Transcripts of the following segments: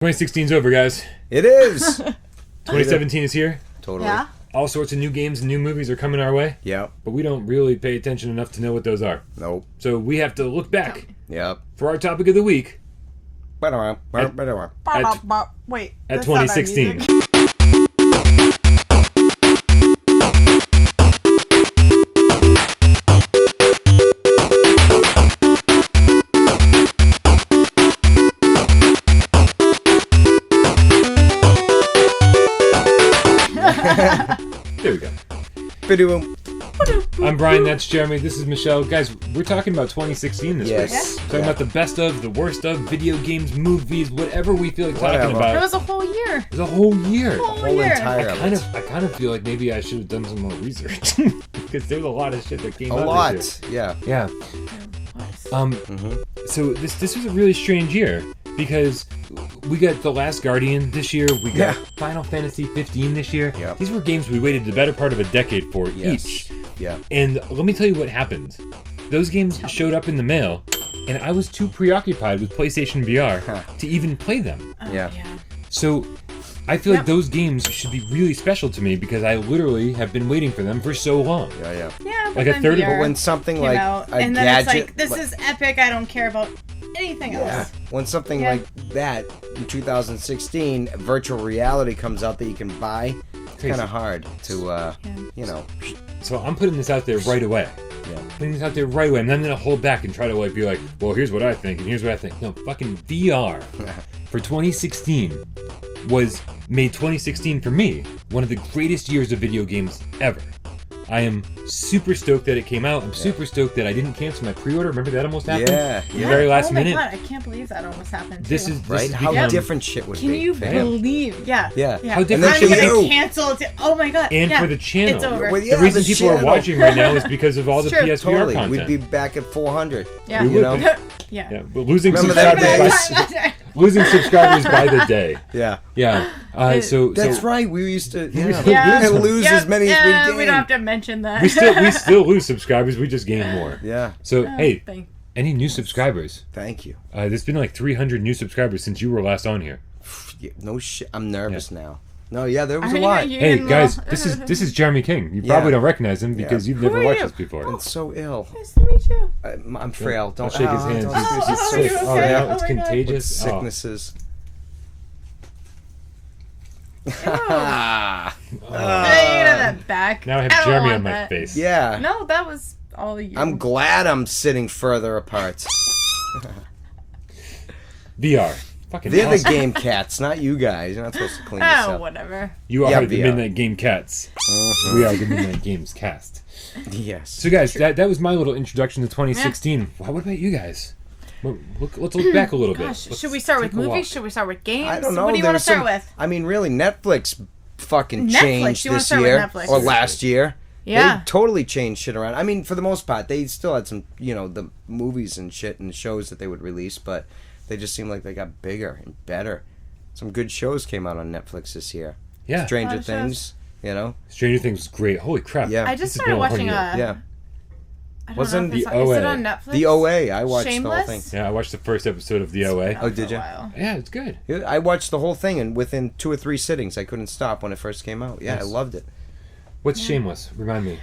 2016's over, guys. It is. 2017 is here. Totally. Yeah. All sorts of new games and new movies are coming our way. Yep. But we don't really pay attention enough to know what those are. Nope. So we have to look back Yep. for our topic of the week Wait. at That's not our 2016. music. There we go. Video. I'm Brian, that's Jeremy, this is Michelle. Guys, we're talking about 2016 this Yes. week. Talking about the best of, the worst of, video games, movies, whatever we feel like talking Whatever. about. It was a whole year. It was a whole year. Whole entire. I kind of feel like maybe I should have done some more research because there's a lot of shit that came A out lot. this Yeah. year. Yeah. So this was a really strange year because we got The Last Guardian this year. We got Final Fantasy 15 this year. Yep. These were games we waited the better part of a decade for Yes. each. Yeah. And let me tell you what happened. Those games showed up in the mail, and I was too preoccupied with PlayStation VR to even play them. Yeah. So I feel like those games should be really special to me because I literally have been waiting for them for so long. Yeah. Yeah. Yeah, but Like a then third of VR But when something came like out, a and then gadget, it's like, this is epic, I don't care about anything yeah, else. when something Yeah. like that in 2016, virtual reality comes out that you can buy, it's Crazy. kind of hard to, you know. So I'm putting this out there right away. Yeah. Putting this out there right away. I'm not going to hold back and try to be like, well, here's what I think and here's what I think. No, fucking VR for 2016 made 2016 for me one of the greatest years of video games ever. I am super stoked that it came out. I'm super stoked that I didn't cancel my pre-order. Remember that almost happened? Yeah. The very last minute. Oh my god, I can't believe that almost happened too. This is Right? How become- different shit would Can be. you Damn. believe? Yeah. Yeah. How different I'm should gonna you? cancel it. Oh my god. And yeah. for the channel. It's over. Well, yeah, The reason the people are channel. watching right now is because of all the It's true. PSVR Totally. content. We'd be back at 400. Yeah. We You would know? be. Yeah. Yeah, but losing Remember that subscribers day? losing subscribers by the day. Yeah. Yeah. So That's right. We used to Yeah. lose Yeah. as many as Yeah, we gained. we don't have to mention that. we still lose subscribers. We just gain more. Yeah. So hey, Thank- any new subscribers? Thank you. There's been like 300 new subscribers since you were last on here. Yeah, no shit. I'm nervous now. No, yeah, there was a Are lot. you Hey in guys, the- this is Jeremy King. You probably don't recognize him because you've never are watched you? us before. I'm so ill. Nice to meet you. I'm frail. I'll Don't shake his hands. don't- He's Oh, sick. are you Oh, okay? yeah, Oh it's my God. contagious. sicknesses. Hey, you know that back. Now I have don't Jeremy want on my that. face. Yeah. No, that was all you. I'm glad I'm sitting further apart. VR. Fucking They're the awesome. game cats, not you guys. You're not supposed to clean this Oh, up. whatever. You are Yeah, the VR. Midnight Game Cats. We are the Midnight Games Cast. Yes. So guys, that was my little introduction to 2016. Wow, what about you guys? Let's look back a little bit. Gosh, Let's should we start with take a walk. movies? Should we start with games? I don't know. What do you there want to was start some- with? I mean, really, Netflix fucking Netflix. changed You wanna this start with year. Netflix? Or last year. Yeah. They totally changed shit around. I mean, for the most part, they still had some, the movies and shit and shows that they would release, but they just seemed like they got bigger and better. Some good shows came out on Netflix this year. Yeah. Stranger A lot of Things, Stranger Things was great. Holy crap. Yeah. I This just has started been a watching hard year. Yeah. I don't Wasn't know if the it's on, is it OA. on Netflix? The OA, I watched the whole thing. Shameless? Yeah, I watched the first episode of the OA. Oh, did For a you? while. Yeah, it's good. Yeah, I watched the whole thing, and within 2 or 3 sittings, I couldn't stop when it first came out. Yeah, Nice. I loved it. What's Shameless? Remind me.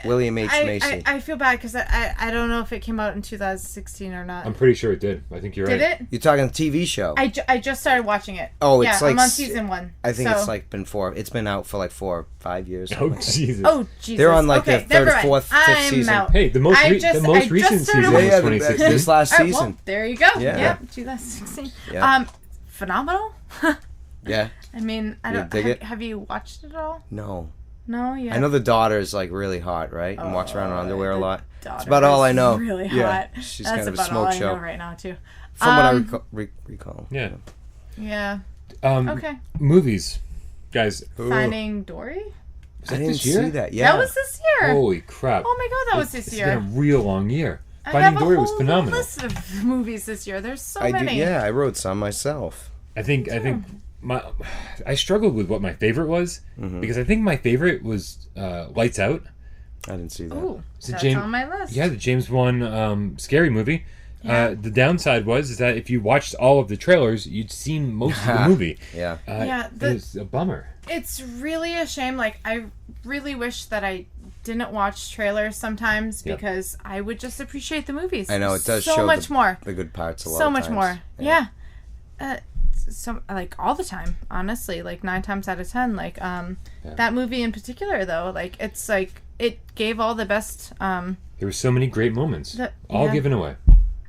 William H. Macy. I feel bad because I don't know if it came out in 2016 or not. I'm pretty sure it did. I think you're Did right. it? You're talking the TV show. I just started watching it. Oh, yeah, it's like I'm on s- season 1. I think so. it's like it's been out for like 4 or 5 years. Oh something like that. Jesus. Oh Jesus! They're on, like, okay, their third, never mind. fourth, fifth I'm season. Out. Hey, the most I recent just season started was Yeah, yeah, 2016. this last All right, season. well, there you go. Yeah. Yep, 2016. Yeah. Phenomenal. Yeah. I mean, I You don't. dig it? Have you watched it all? No. No, yeah. I know the daughter is like really hot, right? And walks around in underwear a lot. Daughter That's about all is I know. Really Yeah. hot. She's That's kind of a about all smoke I show. know right now too. From what I recall. Yeah. Yeah. Mm. Okay. Movies. Guys. Finding Dory. Was I that didn't this year? see that. Yeah. That was this year. Holy crap. Oh my god, that was this It's year. been a real long year. I Finding have a Dory whole was phenomenal. list of movies this year. There's so I many. did. Yeah, I wrote some myself. I think I struggled with what my favorite was because I think my favorite was Lights Out. I didn't see that. Ooh, It's a that's James- on my list. Yeah, the James Wan scary movie. Yeah. The downside is that if you watched all of the trailers, you'd seen most of the movie. Yeah. It was a bummer. It's really a shame. Like, I really wish that I didn't watch trailers sometimes because I would just appreciate the movies. I know, it does so show much more. the good parts a lot So of much times. more. Yeah. So like all the time, honestly, like 9 times out of 10. Like that movie in particular, though, like it's like it gave all the best. There were so many great moments, all yeah. given away.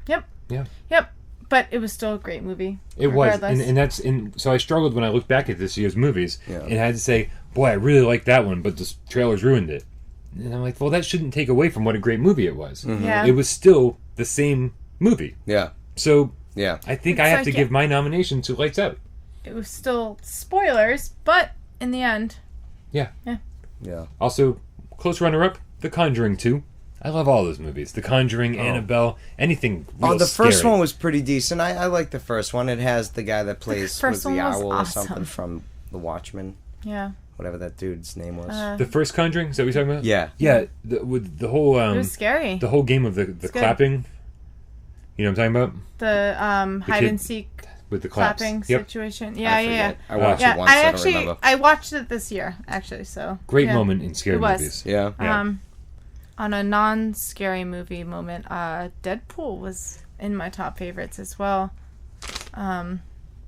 Yep. Yeah. Yep. But it was still a great movie. It was, regardless. so I struggled when I looked back at this year's movies, Yeah. and I had to say, boy, I really liked that one, but the trailers ruined it. And I'm like, well, that shouldn't take away from what a great movie it was. Mm-hmm. Yeah. It was still the same movie. Yeah. So Yeah. I think It's I have like, to give my nomination to Lights Out. It was still spoilers, but in the end, Yeah. Also, close runner-up, The Conjuring 2. I love all those movies. The Conjuring, Annabelle, anything real the first scary. one was pretty decent. I like the first one. It has the guy that plays first with the one was owl awesome. or something from The Watchmen. yeah. Whatever that dude's name was. The first Conjuring, is that what you're talking about? Yeah. Yeah, with the whole It was scary. the whole game of the good. clapping. You know what I'm talking about? The hide kid and seek With the claps. clapping Yep. situation. Yeah, I yeah. forget. I watched Yeah, it once. I don't remember. I watched it this year, actually. So Great yeah. moment in scary It was. movies. Yeah. Yeah. On a non-scary movie moment, Deadpool was in my top favorites as well.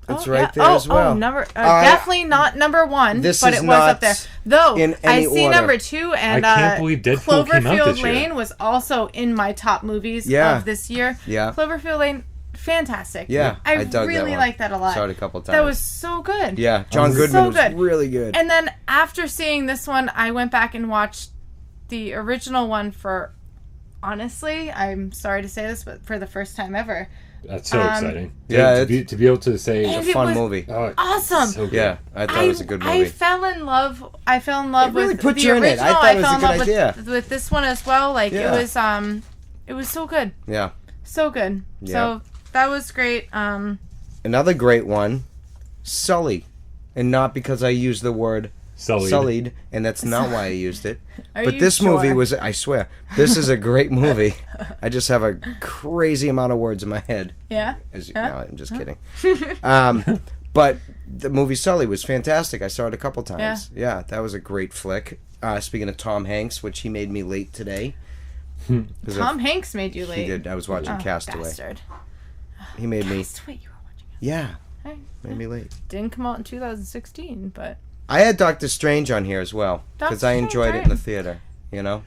It's right there as well. Definitely not number one, This but is it was not up there. Though in I any see order. number 2, and I can't believe Deadpool came out Cloverfield this year. Lane was also in my top movies Yeah. of this year. Yeah. Cloverfield Lane, fantastic. Yeah, I I dug that really one. like that a lot. Saw it a couple times. That was so good. Yeah, John So Goodman was good. really good. And then after seeing this one, I went back and watched the original one for, honestly, I'm sorry to say this, but for the first time ever. That's so exciting. Yeah, to be able to say, And It's a it fun was movie. oh, awesome. so good. Yeah, I thought it was a good movie. I fell in love. It really with put the you in it. original. I thought it was fell a in good love idea. with this one as well. Like Yeah. it was so good, Yeah. so good. Yeah. So that was great. Another great one, Sully. And not because I used the word sullied, and that's not why I used it. Are But you this movie sure? was, I swear, this is a great movie. I just have a crazy amount of words in my head. Yeah. No, I'm just kidding. But the movie Sully was fantastic. I saw it a couple times. Yeah, that was a great flick. Speaking of Tom Hanks, which he made me late today. Tom Hanks made you late. He did. I was watching Castaway. Bastard. He made me. Castaway, you were watching. Yeah, Right. made me late. Didn't come out in 2016, but I had Doctor Strange on here as well because Doctor I Strange, enjoyed it in right. the theater. You know,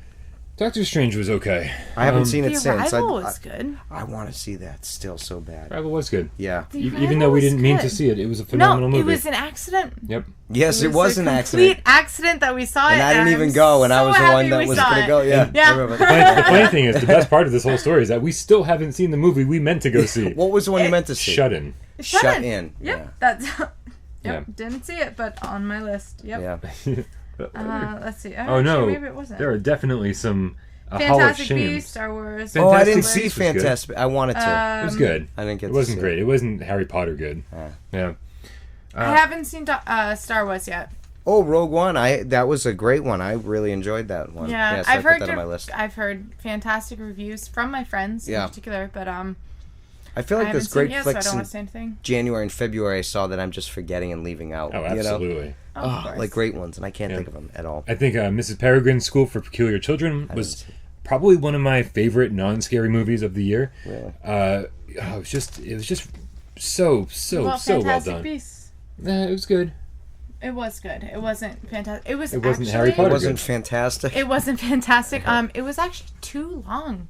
Doctor Strange was okay. I haven't seen it The since. Arrival was good. I want to see that still so bad. Arrival was good. Yeah. The Even Arrival though we was didn't mean good. to see it, it was a phenomenal No, movie. it was an accident. Yep. Yes, it was an a accident. complete accident that we saw it. And I didn't I'm even go, and I so was the happy one that we was saw going to it. go. Yeah. Yeah. I remember. The funny thing is, the best part of this whole story is that we still haven't seen the movie we meant to go see. What was the one you meant to see? Shut In. Shut In. Yep, Yeah. that's. Yep, Yeah. didn't see it, but on my list. Yep. Yeah. Let's see. Oh no, Actually, maybe it wasn't. there are definitely some Hall of Fantastic Shame. Beasts, Star Wars. Oh, I didn't Beasts see was good. Fantastic. I wanted to. It was good. I didn't get It to wasn't see great. It wasn't Harry Potter good. Yeah. I haven't seen Star Wars yet. Oh, Rogue One. That was a great one. I really enjoyed that one. Yeah, so I've I put heard that on my list. I've heard fantastic reviews from my friends Yeah. in particular, but I feel I like haven't there's seen it great yet, so I flicks don't in want to say anything. January and February I saw that I'm just forgetting and leaving out. Oh, You know? absolutely. Of course. Like great ones, and I can't Yeah. think of them at all. I think Mrs. Peregrine's School for Peculiar Children was see it. probably one of my favorite non-scary movies of the year. Really? It was just so well Fantastic done. Beasts. It was good. It was good. It wasn't fantastic. It wasn't Harry actually, Potter It wasn't good. fantastic. It wasn't fantastic. It was actually too long.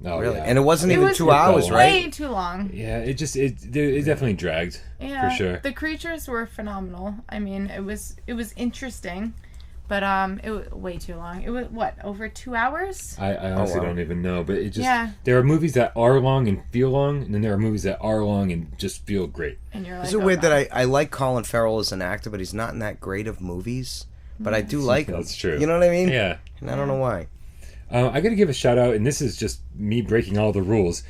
Oh, Really? yeah. And it wasn't It even was 2 hours, way right? too long. Yeah, it definitely dragged. Yeah, for sure. The creatures were phenomenal. I mean, it was interesting, but it was way too long. It was over 2 hours? I honestly wow. don't even know, but it just Yeah. there are movies that are long and feel long, and then there are movies that are long and just feel great. And you're like, Is it weird that I like Colin Farrell as an actor, but he's not in that great of movies? But I do like him. That's true. You know what I mean? Yeah. And I don't know why. I got to give a shout out, and this is just me breaking all the rules.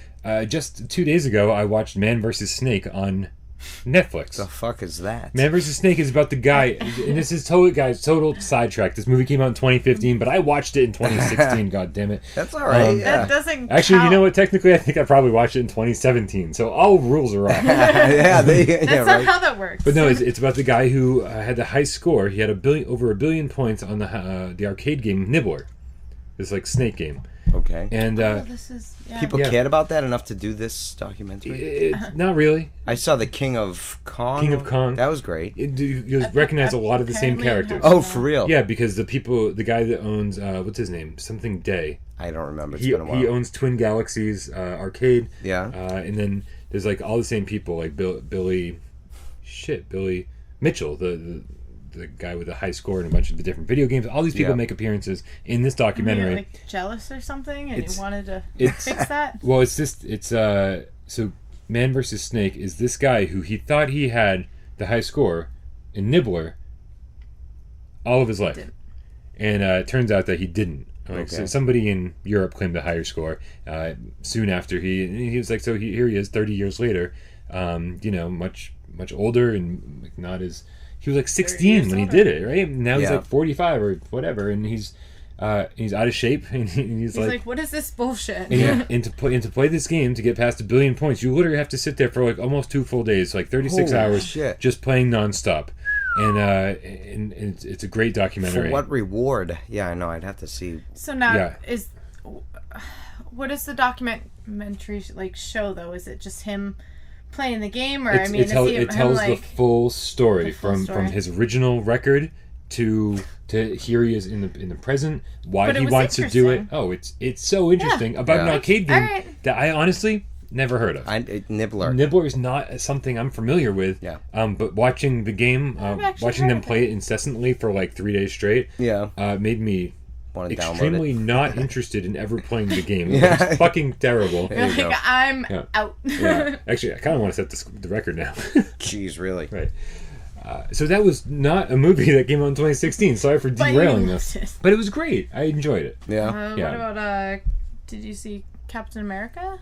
Just 2 days ago, I watched Man vs. Snake on Netflix. The fuck is that? Man vs. Snake is about the guy, and this is total sidetrack. This movie came out in 2015, but I watched it in 2016. God damn it! That's all right. Yeah. That doesn't Actually, count. you know what? Technically, I think I probably watched it in 2017. So all rules are off. That's not how that works. But no, it's about the guy who had the high score. He had over 1 billion points on the arcade game Nibbler. This like snake game. Okay. And This is people cared about that enough to do this documentary? not really. I saw the King of Kong. King of Kong. That was great. You recognize a lot of the same Apparently characters. Oh, for real? Yeah, because the guy that owns what's his name? Something Day. I don't remember. It's He been a while. he owns Twin Galaxies arcade. Yeah. And then there's like all the same people, like Billy Mitchell, the guy with the high score in a bunch of the different video games. All these people make appearances in this documentary. You're, like jealous or something, and you wanted to fix that. Well, so Man vs. Snake is this guy who he thought he had the high score in Nibbler all of his life, and it turns out that he didn't. Like, so somebody in Europe claimed a higher score soon after he was like, here he is 30 years later, much older and like not as. He was like 16 when he did it, right? Now he's like 45 or whatever, and he's out of shape, and he's like, "What is this bullshit?" And to play this game, to get past 1 billion points, you literally have to sit there for like almost 2 full days, like 36 hours, just playing nonstop. And it's a great documentary. For what reward? Yeah, I know. I'd have to see. So now what is the documentary like show though? Is it just him playing the game, or it tells the full story from his original record to here he is in the present, why he wants to do it. Oh, it's so interesting about an arcade game that I honestly never heard of. Nibbler is not something I'm familiar with. Yeah. But watching the game, watching them play it incessantly for like 3 days straight, made me extremely not interested in ever playing the game. It's fucking terrible. You're like, I'm out. Actually, I kind of want to set the record now. Jeez, really? Right. So that was not a movie that came out in 2016. Sorry for derailing this. But it was great. I enjoyed it. Yeah. What about, did you see Captain America?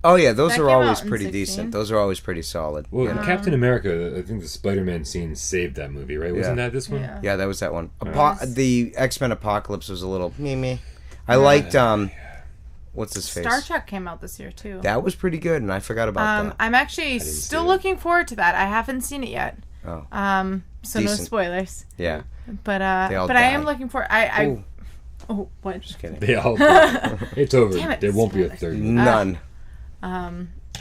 Oh, yeah, those That are came always out in pretty 16. decent. Those are always pretty solid. Well, in Captain America, I think the Spider-Man scene saved that movie, right? Wasn't that this one? Yeah, that was that one. The X-Men Apocalypse was a little meh. I liked, what's his face? Star Trek came out this year, too. That was pretty good, and I forgot about that. I'm actually still looking forward to that. I haven't seen it yet. Oh. So Decent. no spoilers. Yeah. But all I am died. looking for Oh, what? Just kidding. They all it's over. Damn it, There won't be a third one. None.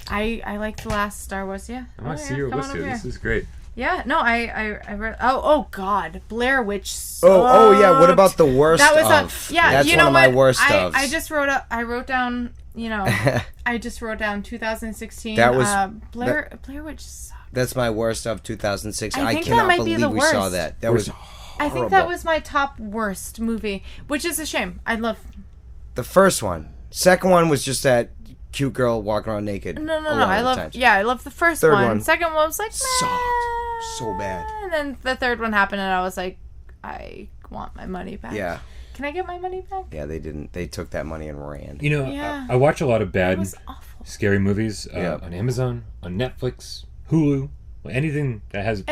I like the last Star Wars. Yeah. I want to see your list here. This is great. Yeah. No, I read. Oh God, Blair Witch. Oh yeah. What about the worst? That was of? That's one of my worst ofs. I just wrote down. I just wrote down 2016. That was Blair Witch. Sucked. That's my worst of 2006. I think cannot that might be believe the we saw worst. that. That was I think that was my top worst movie, which is a shame. I love the first one. Second one was just that cute girl walking around naked. No. I love the first Third one. one. Second one was like sucked so bad. And then the third one happened, and I was like, I want my money back. Yeah. Can I get my money back? Yeah, they didn't. They took that money and ran. I watch a lot of bad, scary movies on Amazon, on Netflix, Hulu, anything that has.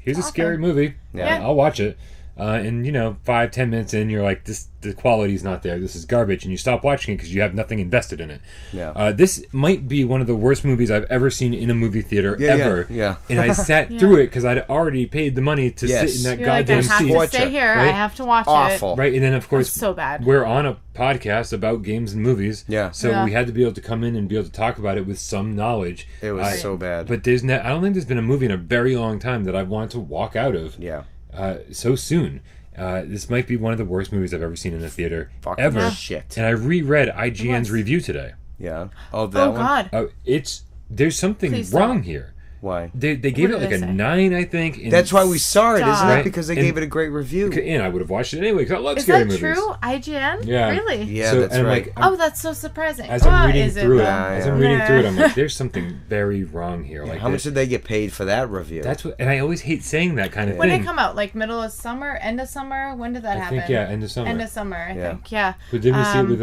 Here's a scary movie. Yeah. I'll watch it. And 5-10 minutes in, you're like, the quality's not there. This is garbage, and you stop watching it because you have nothing invested in it. Yeah. This might be one of the worst movies I've ever seen in a movie theater ever. Yeah. And I sat through it because I'd already paid the money to sit in that goddamn seat. I have to stay here. Right? I have to watch Awful. it. Right, and then of course, so bad. We're on a podcast about games and movies. Yeah. So we had to be able to come in and be able to talk about it with some knowledge. It was so bad. But I don't think there's been a movie in a very long time that I've wanted to walk out of. Yeah. So soon. This might be one of the worst movies I've ever seen in a theater Fucking ever. shit. And I reread IGN's review today. Yeah. Oh, that one? God. There's something wrong here. Why? They gave it like a 9, I think. That's why we saw it, isn't it? Right? Because they gave it a great review. And I would have watched it anyway because I love scary movies. Is that true? IGN? Yeah. Really? Yeah, that's right. That's so surprising. As I'm reading through it, I'm like, there's something very wrong here. Like, how much did they get paid for that review? And I always hate saying that kind of when thing. When did it come out? Like middle of summer, end of summer? When did that happen? I think end of summer. End of summer, I think. Yeah. But didn't we see it with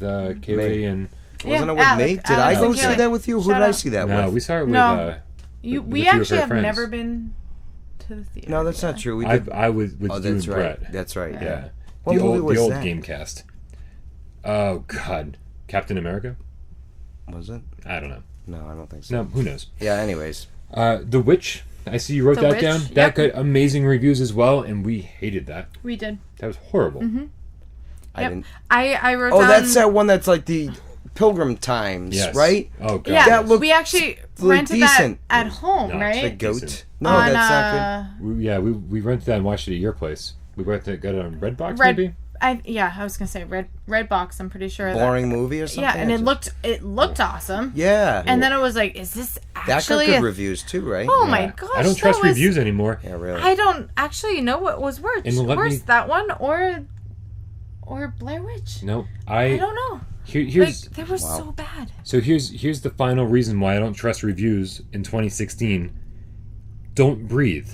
Kaylee and? Wasn't it with me? Did I go see that with you? Who did I see that with? No, we saw it with We actually have never been to the theater. No, that's not true. We I did. I was with you and That's right. Brett. That's right. Yeah. What the movie old was the old that? Gamecast. Oh God, Captain America? Was it? I don't know. No, I don't think so. No, who knows? Yeah. Anyways. The Witch. I see you wrote The that Witch, down. yep. That got amazing reviews as well, and we hated that. We did. That was horrible. Mm-hmm. I Yep. didn't. I wrote Oh, down... that's that one that's like the Pilgrim Times, Yes. right? Oh God. Yeah, That looked we actually really rented decent. that at home, No, right? The goat. Decent. No, On, that's not good. We rented that and watched it at your place. We got it on Redbox, Red- maybe. I was gonna say Red Box. I'm pretty sure. Boring movie or something. Yeah, and I it looked awesome. Yeah. And then it was like, is this that actually? got good reviews too, right? Oh Yeah. my gosh! I don't trust that was- reviews anymore. Yeah, really. I don't actually know what was worse. And let me- That one or Blair Witch. No, I don't know. Here's Like they were so bad. so here's the final reason why I don't trust reviews in 2016. Don't breathe.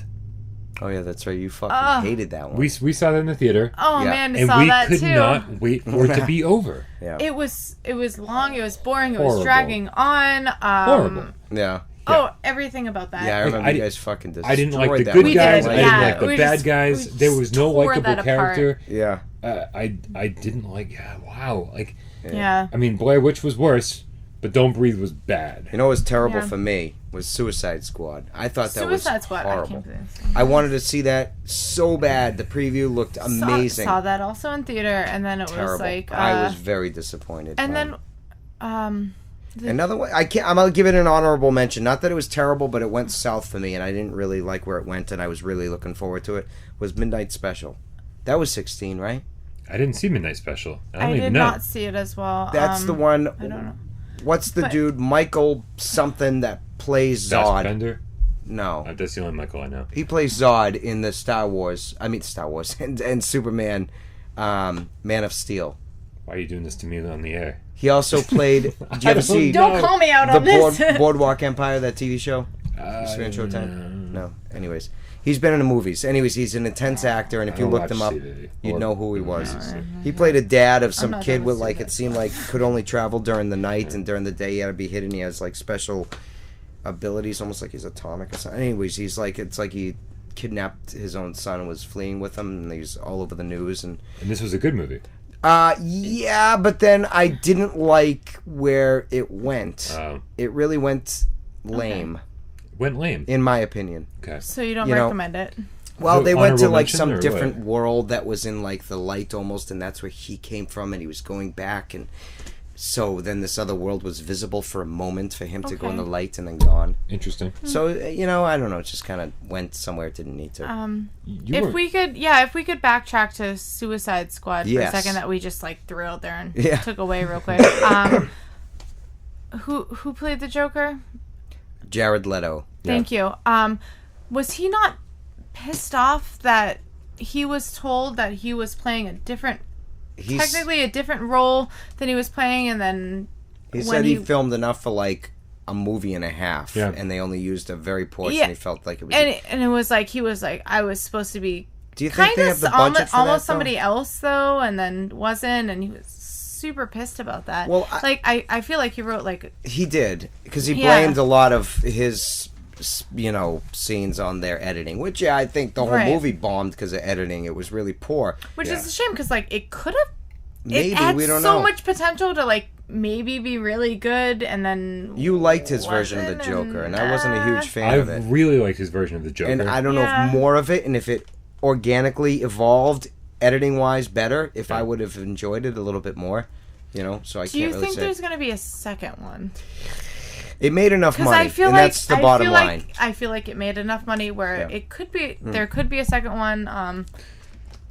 Oh yeah, that's right. You fucking hated that one. We saw that in the theater, Oh Yeah. man, I and saw we that could too. not wait for it to be over. yeah. It was long. It was boring. It Horrible. was dragging on. Horrible. Yeah. Oh, everything about that. Yeah, I remember I you di- guys fucking destroyed I didn't like the that good one. We guys. did, I didn't yeah. like the We bad just- guys. we There just was no tore likable that apart. character. Yeah. I didn't like. Yeah, wow. Like, Yeah. I mean, Blair Witch was worse, but Don't Breathe was bad. You know what was terrible Yeah. for me was Suicide Squad. I thought that was Suicide Squad. I horrible. can't believe this. I wanted to see that so bad. The preview looked amazing. Saw that also in theater, and then it Terrible. was like. I was very disappointed. And then, Another one. I'm gonna give it an honorable mention. Not that it was terrible, but it went south for me, and I didn't really like where it went, and I was really looking forward to it. Was Midnight Special. That was 16, right? I didn't see Midnight Special. I don't I even did know. not see it as well. That's the one. I don't know. What's the But- dude? Michael something that plays Zod. Fassbender? No. That's the only Michael I know. He plays Zod in the Star Wars and Superman, Man of Steel. Why are you doing this to me on the air? He also played. Did you ever see Don't call me out the on this. Boardwalk Empire, that TV show? Used to be on Showtime? No. Anyways, he's been in the movies. Anyways, he's an intense actor, and if you looked him up, you'd know who he was. He played a dad of some not kid gonna with see like that. it seemed like could only travel during the night, and during the day he had to be hidden. He has like special abilities, almost like he's atomic or something. Anyways, he's like it's like he kidnapped his own son and was fleeing with him, and he's all over the news. And this was a good movie. yeah, but then I didn't like where it went. It really went lame, Went lame. in my opinion. Okay. So you don't You know, recommend it? Well, So they went to honorable like mention some or different what? world that was in like the light almost, and that's where he came from, and he was going back, and so then this other world was visible for a moment for him to go in the Okay. light and then gone. Interesting. So I don't know, it just kind of went somewhere it didn't need to. You If weren't- we could backtrack to Suicide Squad for Yes. a second, that we just like threw out there and Yeah. took away real quick. Who played the Joker? Jared Leto. Thank you. Was he not pissed off that he was told that he was playing a different, technically a different role than he was playing, and then He when said he filmed enough for like a movie and a half, Yeah. and they only used a very portion. Yeah. He felt like it was. and it was like he was like, I was supposed to be Do you think kind they have of the budget for almost that, though? somebody else though, and then wasn't, and he was super pissed about that. Well, I feel like he wrote like He did, because he Yeah. blamed a lot of his, scenes on their editing, which I think the whole Right. movie bombed because of editing. It was really poor. which is a shame because like it could have Maybe, it had we don't so know. much potential to like maybe be really good, and then You liked his version of the wasn't, Joker, and I wasn't a huge fan I of it. really liked his version of the Joker. And I don't know Yeah. if more of it, and if it organically evolved, editing-wise, better, if I would have enjoyed it a little bit more. So I Do you can't really think say. there's going to be a second one? It made enough Because money, I feel and like that's the bottom line. I feel like it made enough money where Yeah. it could be there could be a second one,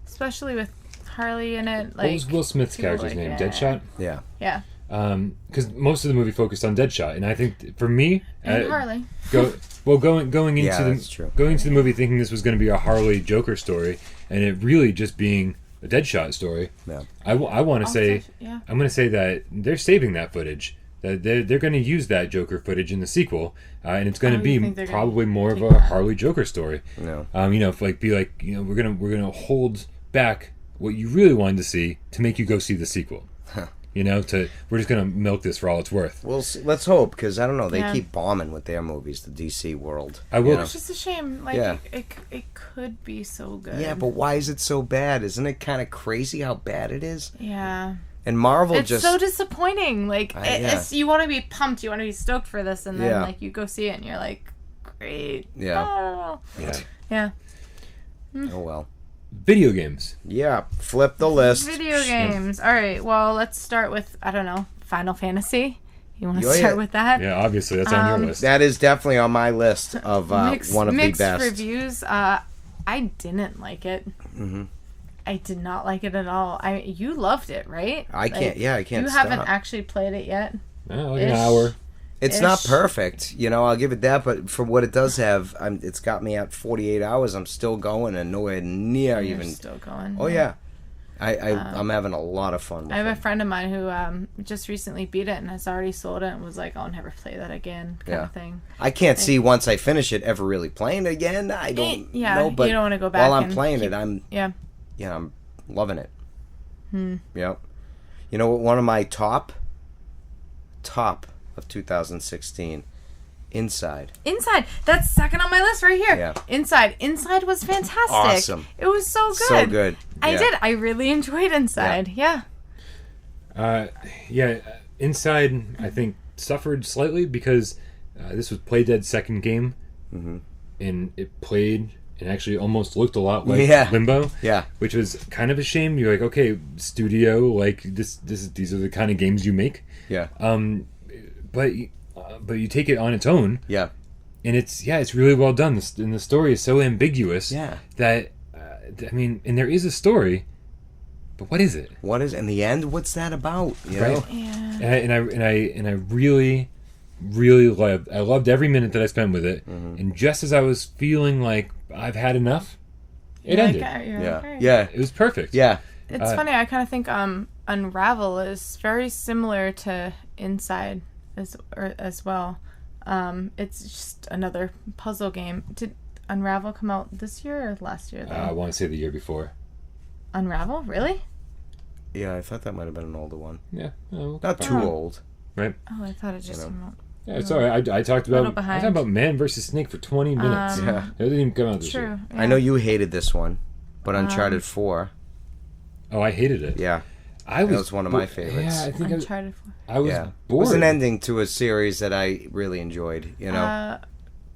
especially with Harley in it. what Like was Will Smith's people character's like name? it. Deadshot? Yeah. Yeah, Because most of the movie focused on Deadshot, and I think for me, and Harley. going into Yeah, that's true. going into the movie thinking this was going to be a Harley Joker story, and it really just being a Deadshot story. Yeah. I want to say yeah. I'm going to say that they're saving that footage. That they're going to use that Joker footage in the sequel, and it's going to you be think they're gonna probably more of take a that? Harley Joker story. No. We're gonna hold back what you really wanted to see to make you go see the sequel. we're just gonna milk this for all it's worth. Well, let's hope, because I don't know, they Yeah. keep bombing with their movies, the DC world. I will. It's just a shame. Like, Yeah. it could be so good. Yeah, but why is it so bad? Isn't it kind of crazy how bad it is? Yeah. And Marvel It's just... so disappointing. Like, yeah. it's you want to be pumped, you want to be stoked for this, and then Yeah. like you go see it and you're like, great. Yeah. Oh. Yeah. Yeah. Oh, well. Video games. Yeah, flip the list. Video games. All right. Well, let's start with, I don't know, Final Fantasy. You want to Oh, yeah. start with that? Yeah, obviously that's on your list. That is definitely on my list of one of the mixed best. reviews. I didn't like it. Mm-hmm. I did not like it at all. You loved it, right? I can't You stop. haven't actually played it yet. Oh, like an Ish. hour. It's not Ish. perfect, I'll give it that, but for what it does have, it's got me at 48 hours. I'm still going and nowhere near You're even... still going. Oh, yeah. I'm having a lot of fun with I have it. a friend of mine who just recently beat it and has already sold it and was like, I'll never play that again, kind of thing. I can't see once I finish it ever really playing it again. I don't know, but you don't want to go back while I'm and playing keep- it, I'm Yeah. I'm loving it. Yep. You know what? One of my top of 2016, Inside. Inside. That's second on my list right here. Yeah. Inside. Inside was fantastic. Awesome. It was so good. So good. I Yeah. did. I really enjoyed Inside. Yeah. Inside, I think, suffered slightly because this was Playdead's second game, and it played and actually almost looked a lot like Limbo. Yeah. Which was kind of a shame. You're like, okay, studio, like these are the kind of games you make. Yeah. But you take it on its own. Yeah. And it's really well done. And the story is so ambiguous. Yeah. That and there is a story, but what is it? What is in the end? What's that about? You Right. know? Yeah. And I really loved every minute that I spent with it. And just as I was feeling like I've had enough, it ended. Yeah. It was perfect. Yeah. It's funny. I kind of think Unravel is very similar to Inside as well. It's just another puzzle game. Did Unravel come out this year or last year? Though? I want to say the year before. Unravel, really? Yeah, I thought that might have been an older one. Yeah. Oh, Not too old. right. Oh, I thought it just came out. Yeah, it's all right. I talked about Man versus Snake for 20 minutes. Yeah. It didn't even come out this True. year. Yeah. I know you hated this one, but Uncharted 4. Oh, I hated it. Yeah. That was one of my favorites. Yeah, I think Uncharted 4. I was Yeah. It bored. was an ending to a series that I really enjoyed,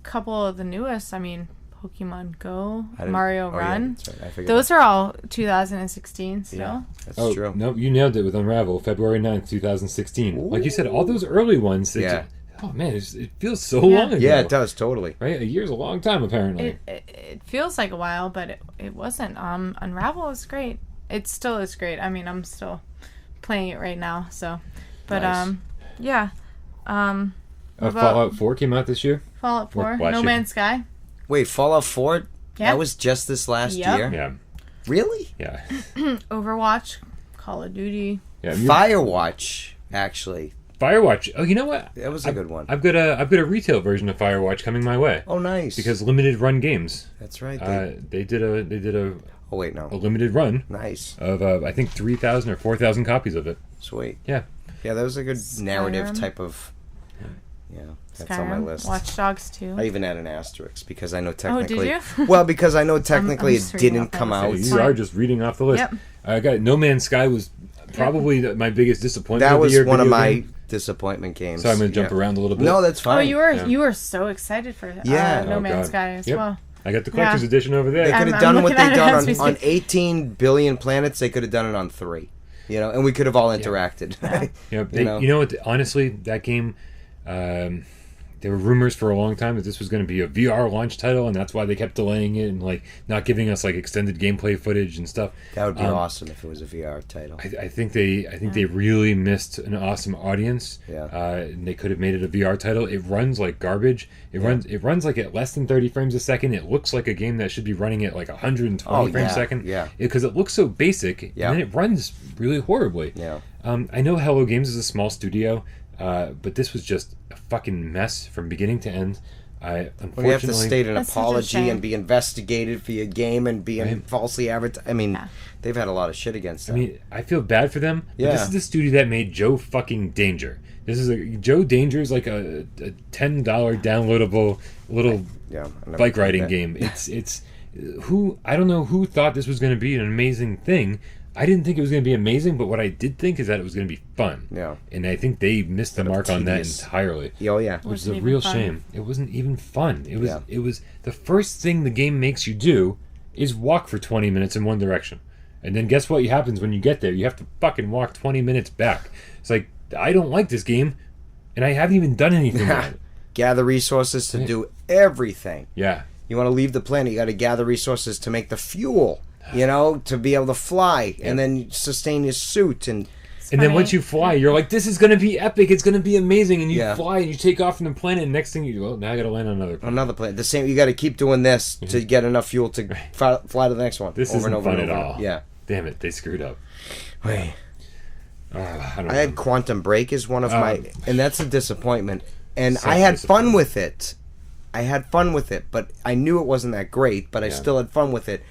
Couple of the newest. I mean, Pokemon Go, I didn't- Mario yeah, Run. that's right. I figured Those are all 2016 still. Yeah, that's Oh, true. no, you nailed it with Unravel, February 9th, 2016. Like you said, all those early ones. Oh, man, it feels so long ago. Yeah, it does, totally. Right? A year's a long time, apparently. It feels like a while, but it wasn't. Unravel is great. It still is great. I mean, I'm still playing it right now, so. But, Nice. yeah. What about Fallout 4 came out this year? Fallout 4, last No year. Man's Sky. Wait, Fallout 4? Yeah. That was just this last Yep. year? Yeah. Really? Yeah. Overwatch, Call of Duty. Yeah. Firewatch, actually. Firewatch. Oh, you know what? That was a good one. I've got a retail version of Firewatch coming my way. Oh, nice. Because limited run games. That's right. They did a oh, wait, no. limited run Nice. of I think 3,000 or 4,000 copies of it. Sweet. Yeah. Yeah, that was a good narrative Skyrim. type of... Yeah, that's Skyrim, on my list. Watch Dogs 2. I even had an asterisk because I know Oh, technically... did you? Well, because I know technically just it reading didn't off that come list. out. So you fine. are just reading off the list. Yep. I got it. No Man's Sky was probably my biggest disappointment. That of the was year one of video my game. disappointment games. So I'm going to jump Yeah. around a little bit. No, that's fine. Oh, you were so excited for Yeah. No Oh, Man's God. Sky as Yep. well. I got the collector's Yeah. edition over there. They could I'm have done what looking they've at it done as we on speak. 18 billion planets. They could have done it on 3. And we could have all interacted. Yep. You know? You know what? Honestly, that game, there were rumors for a long time that this was going to be a VR launch title, and that's why they kept delaying it and not giving us extended gameplay footage and stuff. That would be awesome if it was a VR title. I think they really missed an awesome audience. Yeah. And they could have made it a VR title. It runs like garbage. It runs like at less than 30 frames a second. It looks like a game that should be running at 120 frames a second. Yeah. Because it looks so basic. Yeah. And then it runs really horribly. Yeah. I know Hello Games is a small studio, but this was just a fucking mess from beginning to end. Unfortunately, When you have to state an That's such a apology shame. and be investigated for your game and being falsely advertised. I mean, they've had a lot of shit against them. I mean, I feel bad for them. But Yeah. this is the studio that made Joe fucking Danger. Joe Danger is like a $10 downloadable little bike riding game. It's I don't know who thought this was going to be an amazing thing. I didn't think it was going to be amazing, but what I did think is that it was going to be fun. Yeah. And I think they missed the mark on that entirely. Oh yeah. Which is a real shame. It wasn't even fun. It was the first thing the game makes you do is walk for 20 minutes in one direction. And then guess what happens when you get there? You have to fucking walk 20 minutes back. It's like, I don't like this game, and I haven't even done anything with it. Gather resources to do everything. Yeah. You want to leave the planet, you got to gather resources to make the fuel, to be able to fly and then sustain your suit. And then once you fly, you're like, this is going to be epic. It's going to be amazing. And you fly and you take off from the planet. And next thing you do, now I got to land on another planet. Another planet. The same. You got to keep doing this to get enough fuel to fly to the next one. This over isn't and over fun and over. at all. Yeah. Damn it. They screwed up. Wait. I don't I know. had Quantum Break as one of my, and that's a disappointment. And So I had fun disappointing. with it. But I knew it wasn't that great. But I still had fun with it.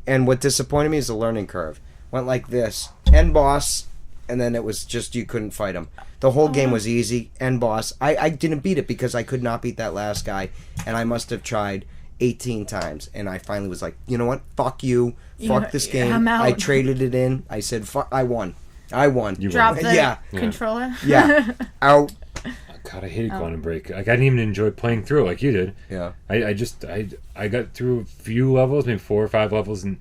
And what disappointed me is the learning curve. Went like this, end boss, and then it was just you couldn't fight him. The whole game was easy, end boss. I didn't beat it because I could not beat that last guy, and I must have tried 18 times. And I finally was like, you know what? Fuck you. Fuck this game. I'm out. I traded it in. I said, fuck. I won. You Drop won. the controller. Yeah. Out. God, I hated Quantum Break. Like, I didn't even enjoy playing through it like you did. Yeah. I got through a few levels, maybe 4 or 5 levels, and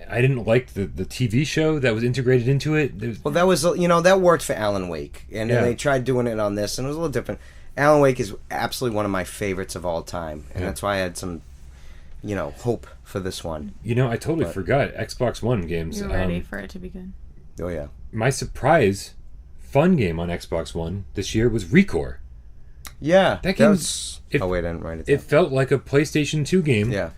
I didn't like the TV show that was integrated into it. Well, that was, that worked for Alan Wake. And then they tried doing it on this, and it was a little different. Alan Wake is absolutely one of my favorites of all time. And that's why I had some, hope for this one. I totally forgot Xbox One games. You're ready for it to be good. Oh, yeah. My surprise fun game on Xbox One this year was Recore. Yeah. That game was... Oh, wait, I didn't write it down. It felt like a PlayStation 2 game. Yeah.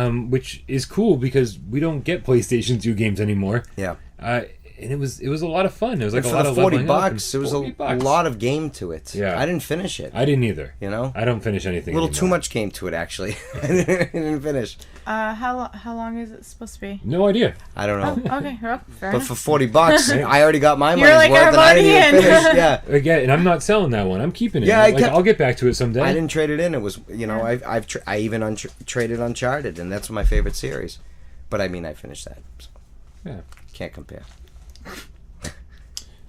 Which is cool because we don't get PlayStation 2 games anymore. Yeah. And it was a lot of fun. It was like and a lot of leveling up. $40, it was a lot of game to it. Yeah. I didn't finish it. I didn't either. I don't finish anything A little anymore. too much game to it, actually. I didn't finish. How long is it supposed to be? No idea. I don't know. Okay, well, fair But enough. for $40, I already got my You're money's like worth, our and I didn't even money in. finish. Yeah. Again, and I'm not selling that one. I'm keeping it. Yeah, I'll get back to it someday. I didn't trade it in. It was, I even traded Uncharted, and that's my favorite series. But I finished that. So. Yeah. Can't compare.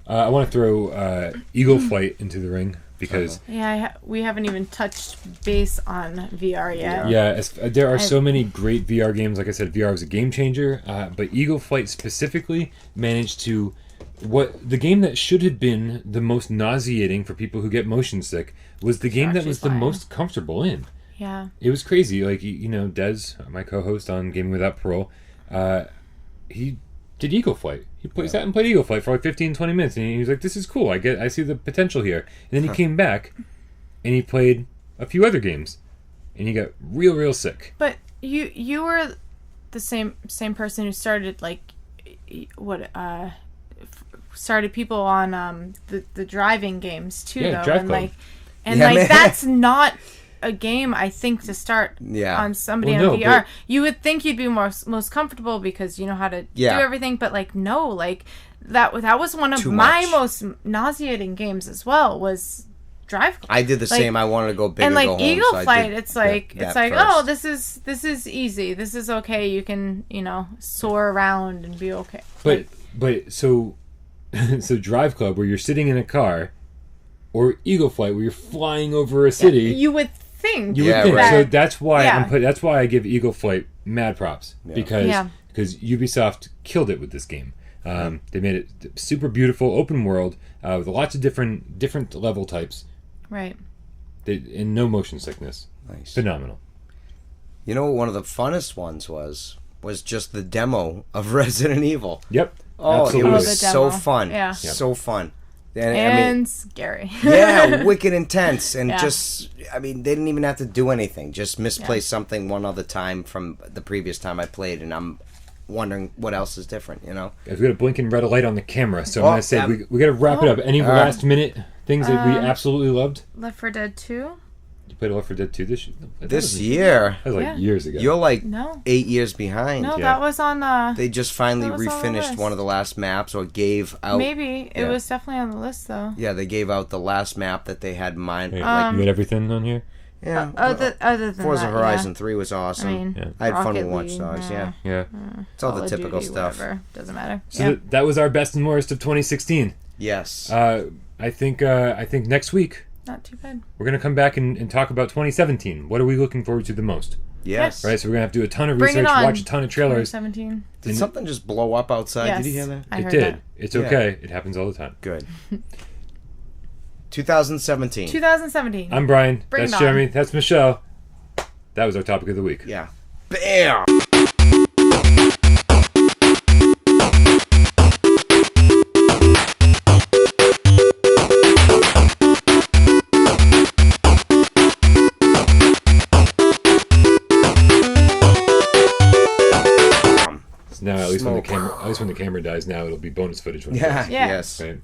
I want to throw Eagle Flight into the ring because we haven't even touched base on VR yet. there are so many great VR games. Like I said, VR was a game changer, but Eagle Flight specifically managed to the game that should have been the most nauseating for people who get motion sick was the game that was the most comfortable in. Yeah. It was crazy. Like, Des, my co-host on Gaming Without Parole, he did Eagle Flight. He sat and played Eagle Flight for like 15, 20 minutes, and he was like, this is cool. I see the potential here. And then he came back, and he played a few other games, and he got real, real sick. But you were the same person who started, started people on the driving games, too, though. Drive Club. And that's not a game I think to start on somebody on VR. You would think you'd be most comfortable because you know how to do everything, but that was one of my most nauseating games as well. Was Drive Club. I did the same. I wanted to go big and go home. Eagle so Flight, it's like first. oh, this is easy. This is okay. You can soar around and be okay. But so Drive Club where you're sitting in a car, or Eagle Flight where you're flying over a city. You would think. Right. So that's why that's why I give Eagle Flight mad props because Ubisoft killed it with this game. They made it super beautiful, open world with lots of different level types. Right. And no motion sickness. Nice. Phenomenal. One of the funnest ones was just the demo of Resident Evil. Yep. Oh, absolutely. it was so fun. Yeah. So fun. And scary. Wicked intense. And they didn't even have to do anything. Just misplace something one other time from the previous time I played, and I'm wondering what else is different, We've got a blinking red light on the camera, so I'm going to say we got to wrap it up. Any last minute things that we absolutely loved? Left 4 Dead 2? You played Left 4 Dead 2 this year? This year. That was like Yeah. years ago. You're like No. 8 years behind. No, Yeah. that was on. They just finally That was on the refinished list. one of the last maps, or gave out. Maybe it Yeah. was definitely on the list though. Yeah, they gave out the last map that they had in mind. Hey, Like, you got everything on here? yeah. Other than Forza that, Horizon 3 was awesome. I mean, Yeah. I had fun Rocket with Watch League, Dogs. Yeah, Yeah. it's all Call the of typical Duty, stuff. Whatever. Doesn't matter. So that was our best and worst of 2016. Yes. I think next week Not too bad. we're gonna come back and talk about 2017. What are we looking forward to the most? yes. Right, so we're gonna have to do a ton of Bring it research, on. watch a ton of trailers. 2017. Did something just blow up outside? Yes, Did you hear that? I It heard did. that. It's Yeah. okay. It happens all the time. Good. 2017. 2017. I'm Brian. Bring That's it on. Jeremy. That's Michelle. That was our topic of the week. Yeah. Bam! So now, at least Smoke. when the camera dies, now it'll be bonus footage. When it Yeah. does, Yeah. Yes. right.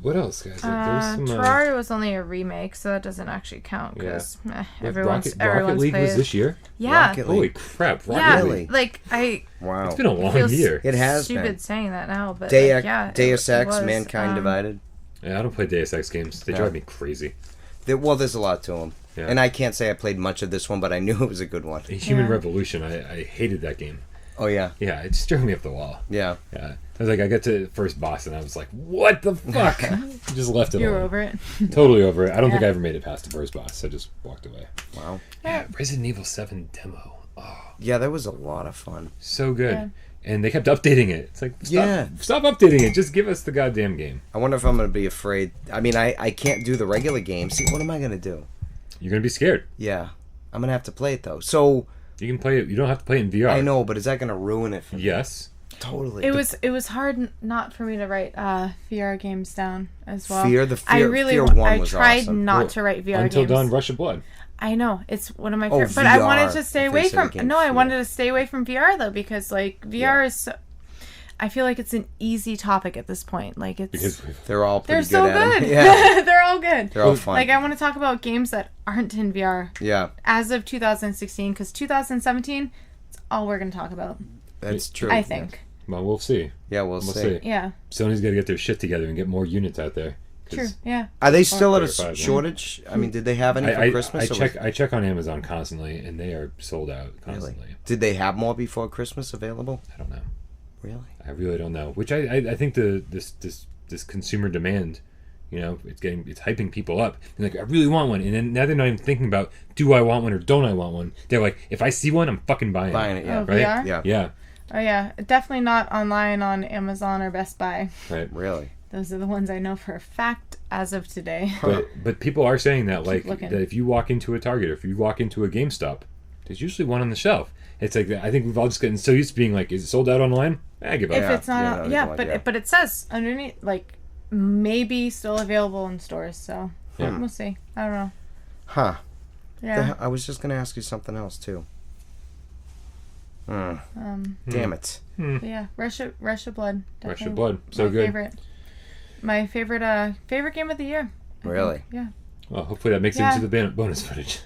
What else, guys? There was some, Terraria was only a remake, so that doesn't actually count because Rocket everyone's League played. was this year. Yeah, Rocket Holy League. crap! Rocket yeah. League. Really? Like Wow. It's been a long feels year. It has stupid been. saying that now, but Deus, like, yeah, Deus it Ex, was, Mankind Divided. Yeah, I don't play Deus Ex games. They Yeah. drive me crazy. Well, there's a lot to them. Yeah. And I can't say I played much of this one, but I knew it was a good one. Human Yeah. Revolution. I hated that game. Oh, yeah. Yeah, it just drove me up the wall. Yeah. Yeah, I was like, I got to the first boss and I was like, what the fuck? Just left it You're alone. over it. Totally over it. I don't think Yeah. I ever made it past the first boss. I just walked away. Wow. Yeah, Resident Evil 7 demo. Oh, Yeah, that was a lot of fun. so good. Yeah. And they kept updating it. It's like, Yeah. stop updating it. Just give us the goddamn game. I wonder if I'm going to be afraid. I mean, I can't do the regular game. See, what am I going to do? You're gonna be scared. Yeah. I'm going to have to play it, though. So, You can play it. You don't have to play it in VR. I know, but is that going to ruin it for me? Yes. Totally. It was hard not for me to write VR games down as well. Fear I 1 was tried awesome. not Well, to write VR Until games. Dawn, Rush of Blood. I know it's one of my Oh, favorite, but I wanted VR, to stay if they away said from. again, No, I fear. wanted to stay away from VR though because like VR is. So, I feel like it's an easy topic at this point. Like it's Because They're all they're pretty so good at good. it. Yeah. They're all good. They're all fun. Like I want to talk about games that aren't in VR Yeah. as of 2016 because 2017, it's all we're gonna talk about. That's true. I think. well, we'll see. Yeah, we'll see. Yeah. Sony's got to get their shit together and get more units out there. 'Cause True. Yeah. Are they still at a 35, yeah. shortage? I mean, did they have any for I Christmas? or check. I check on Amazon constantly, and they are sold out Really? constantly. Did they have more before Christmas available? I don't know. Really? I really don't know. Which I think this consumer demand, it's hyping people up. And like, I really want one, and then now they're not even thinking about do I want one or don't I want one. They're like, if I see one, I'm fucking buying Buying it, yeah. Oh, Right? VR? Yeah. Yeah. Oh yeah. Definitely not online on Amazon or Best Buy. Right. Really? Those are the ones I know for a fact as of today. But people are saying that looking. that if you walk into a Target or if you walk into a GameStop, there's usually one on the shelf. It's like I think we've all just gotten so used to being like, is it sold out online? I give up. If it's Yeah, not, no, yeah, like, but yeah. but it says underneath like maybe still available in stores. So Yeah. we'll see. I don't know. Huh. Yeah. I was just going to ask you something else, too. Damn it. But yeah. Rush of Blood. Rush of definitely Blood, so my good. My favorite game of the year. I Really? think. Yeah. Well, hopefully that makes it Yeah. into the bonus footage.